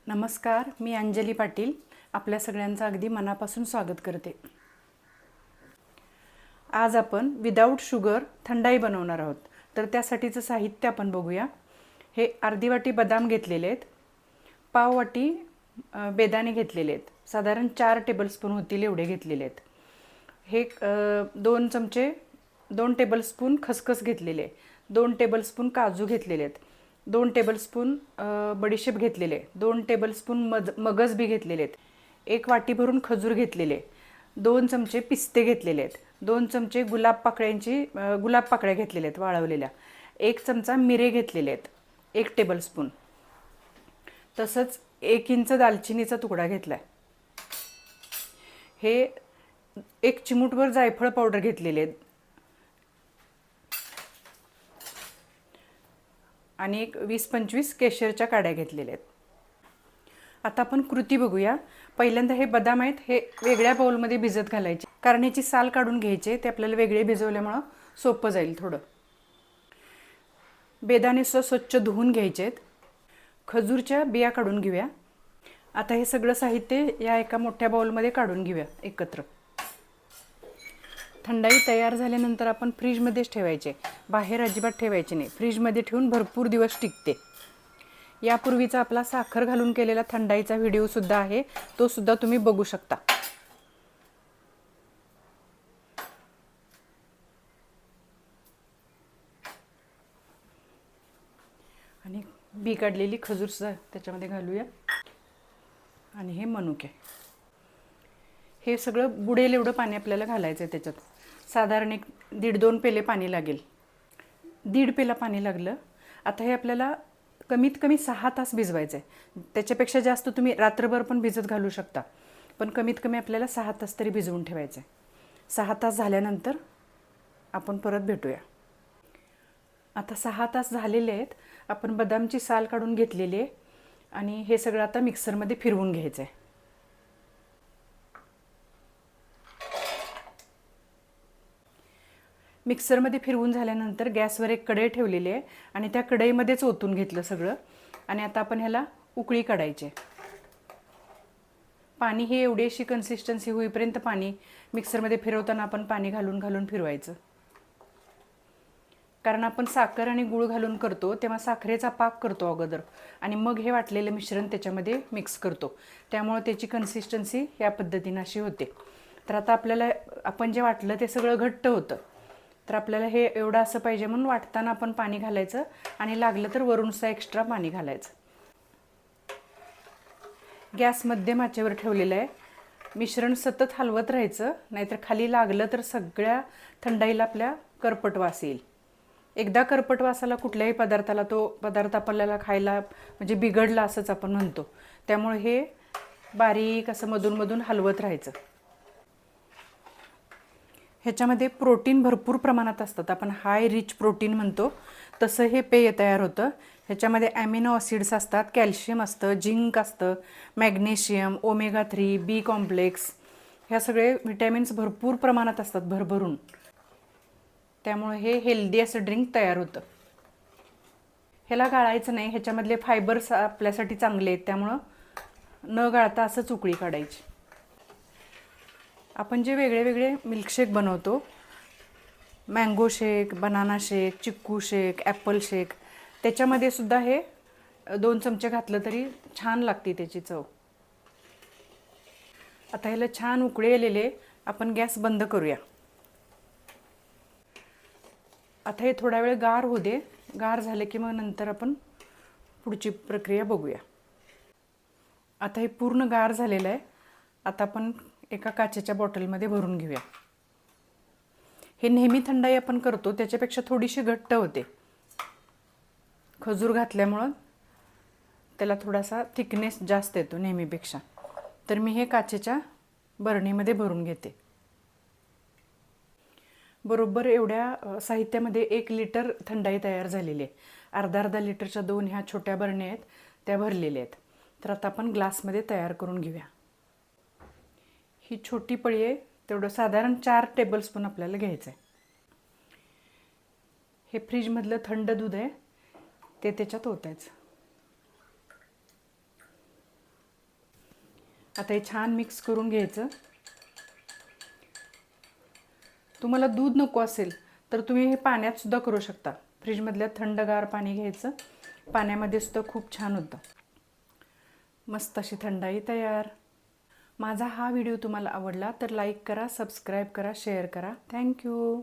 नमस्कार, मी अंजली पाटील आपल्या सगळ्यांचं अगदी मनापासून स्वागत करते। आज आपण विदाऊट शुगर थंडाई बनवणार आहोत। तर त्यासाठीचं साहित्य आपण बघूया। हे अर्धी वाटी बदाम घेतलेले आहेत, पाव वाटी बेदाणे घेतलेले आहेत, साधारण 4 टेबलस्पून होतील एवढे घेतलेले आहेत। हे 2 टेबलस्पून खसखस घेतलेले, 2 टेबलस्पून काजू घेतलेले आहेत, 2 टेबलस्पून बडीशेप घेतलेले, 2 टेबलस्पून मगज बी घेतलेले आहेत, 1 वाटी भरून खजूर घेतलेले, 2 चमचे पिस्ते घेतलेले आहेत, 2 चमचे गुलाब पाकळ्या घेतलेल्या आहेत वाळवलेल्या, 1 चमचा मिरे घेतलेले आहेत, 1 टेबलस्पून, तसंच 1 इंच दालचिनीचा तुकडा घेतलाय। हे 1 चिमूटभर जायफळ पावडर घेतलेले आहे आणि 20-25 केशरच्या काड्या घेतलेल्या आहेत। आता आपण कृती बघूया। पहिल्यांदा हे बदाम आहेत, हे वेगळ्या बाउलमध्ये भिजत घालायचे, कारण याची साल काढून घ्यायचे, ते आपल्याला वेगळे भिजवल्यामुळे सोपं जाईल थोडं। बेदाणे स्वच्छ धुवून घ्यायचे आहेत, खजूरच्या बिया काढून घेऊया। आता हे सगळं साहित्य या एका मोठ्या बाउलमध्ये काढून घेऊया एकत्र। थंडाई तयार झाल्यानंतर आपण फ्रीजमध्येच ठेवायचे, बाहेर अजिबात ठेवायचे नाही। फ्रीजमध्ये ठेवून भरपूर दिवस टिकते। यापूर्वीचा आपला साखर घालून केलेला थंडाईचा व्हिडिओ सुद्धा आहे, तो सुद्धा तुम्ही बघू शकता। आणि बी काढलेली खजूर सुद्धा त्याच्यामध्ये घालूया आणि हे मनुके। हे सगळं बुडेल एवढं पाणी आपल्याला घालायचं आहे त्याच्यात। साधारण 1-1.5-2 पेले पाणी लागेल। 1.5 पेला पाणी लागलं। आता हे आपल्याला कमीत कमी 6 तास भिजवायचं आहे। त्याच्यापेक्षा जास्त तुम्ही रात्रभर पण भिजत घालू शकता, पण कमीत कमी आपल्याला 6 तास तरी भिजवून ठेवायचं आहे। 6 तास झाल्यानंतर आपण परत भेटूया। आता 6 तास झालेले आहेत। आपण बदामची साल काढून घेतलेली आहे आणि हे सगळं आता मिक्सरमध्ये फिरवून घ्यायचं आहे। मिक्सरमध्ये फिरवून झाल्यानंतर गॅसवर एक कढई ठेवलेली आहे आणि त्या कढईमध्येच ओतून घेतलं सगळं। आणि आता आपण ह्याला उकळी काढायची। पाणी हे एवढी अशी कन्सिस्टन्सी होईपर्यंत पाणी मिक्सरमध्ये फिरवताना आपण पाणी घालून घालून फिरवायचं, कारण आपण साखर आणि गूळ घालून करतो तेव्हा साखरेचा पाक करतो अगोदर आणि मग हे वाटलेलं मिश्रण त्याच्यामध्ये मिक्स करतो, त्यामुळे त्याची कन्सिस्टन्सी या पद्धतीने अशी होते। तर आता आपल्याला आपण जे वाटलं ते सगळं घट्ट होतं, तर आपल्याला हे एवढं असं पाहिजे म्हणून वाटताना आपण पाणी घालायचं आणि लागलं तर वरूनचा एक्स्ट्रा पाणी घालायचं। गॅस मध्यम आचेवर ठेवलेला आहे। मिश्रण सतत हलवत राहायचं, नाहीतर खाली लागलं तर सगळ्या थंडाईला आपल्या करपट वास येईल। एकदा करपट वास आला कुठल्याही पदार्थाला, तो पदार्थ आपल्याला खायला म्हणजे बिघडला असंच आपण म्हणतो। त्यामुळे हे बारीक असं मधून हलवत राहायचं। ह्याच्यामध्ये प्रोटीन भरपूर प्रमाणात असतात, आपण हाय रिच प्रोटीन म्हणतो तसं हे पेय तयार होतं। ह्याच्यामध्ये ॲमिनो ॲसिड्स असतात, कॅल्शियम असतं, झिंक असतं, मॅग्नेशियम, ओमेगा 3, बी कॉम्प्लेक्स, ह्या सगळे विटॅमिन्स भरपूर प्रमाणात असतात भरभरून। त्यामुळे हे हेल्दी असं ड्रिंक तयार होतं। ह्याला गाळायचं नाही, ह्याच्यामधले फायबर्स आपल्यासाठी चांगले आहेत, त्यामुळं न गाळता असंच उकळी काढायची। आपण जे वेगळे मिल्कशेक बनवतो, मँगो शेक, बनाना शेक, चिक्कू शेक, ॲपल शेक, त्याच्यामध्ये सुद्धा हे 2 चमचे घातलं तरी छान लागते त्याची चव। आता ह्याला छान उकळी आलेले, आपण गॅस बंद करूया। आता हे थोडा वेळ गार होऊ दे, गार झाले की मग नंतर आपण पुढची प्रक्रिया बघूया। आता हे पूर्ण गार झालेलं आहे। आता आपण एका काचेच्या बॉटलमध्ये भरून घेऊया। हे नेहमी थंडाई आपण करतो त्याच्यापेक्षा थोडीशी घट्ट होते, खजूर घातल्यामुळं त्याला थोडासा थिकनेस जास्त येतो नेहमीपेक्षा। तर मी हे काचेच्या बरणीमध्ये भरून घेते। बरोबर एवढ्या साहित्यामध्ये 1 लिटर थंडाई तयार झालेली आहे। अर्धा लिटरच्या 2 ह्या छोट्या बरण्या आहेत, त्या भरलेल्या आहेत। तर आता आपण ग्लासमध्ये तयार करून घेऊया। ही छोटी पळी आहे, तेवढं साधारण 4 टेबलस्पून आपल्याला घ्यायचं आहे। हे फ्रीजमधलं थंड दूध आहे, ते त्याच्यात ओतायचं। आता हे छान मिक्स करून घ्यायचं. तुम्हाला दूध नको असेल तर तुम्ही हे पाण्यात सुद्धा करू शकता. फ्रीजमधल्या थंडगार पाणी घ्यायचं, पाण्यामध्ये सुद्धा खूप छान होतं. मस्त अशी थंडाई तयार. माझा हा व्हिडिओ तुम्हाला आवडला तर लाईक करा, सबस्क्राईब करा, शेअर करा. थँक्यू.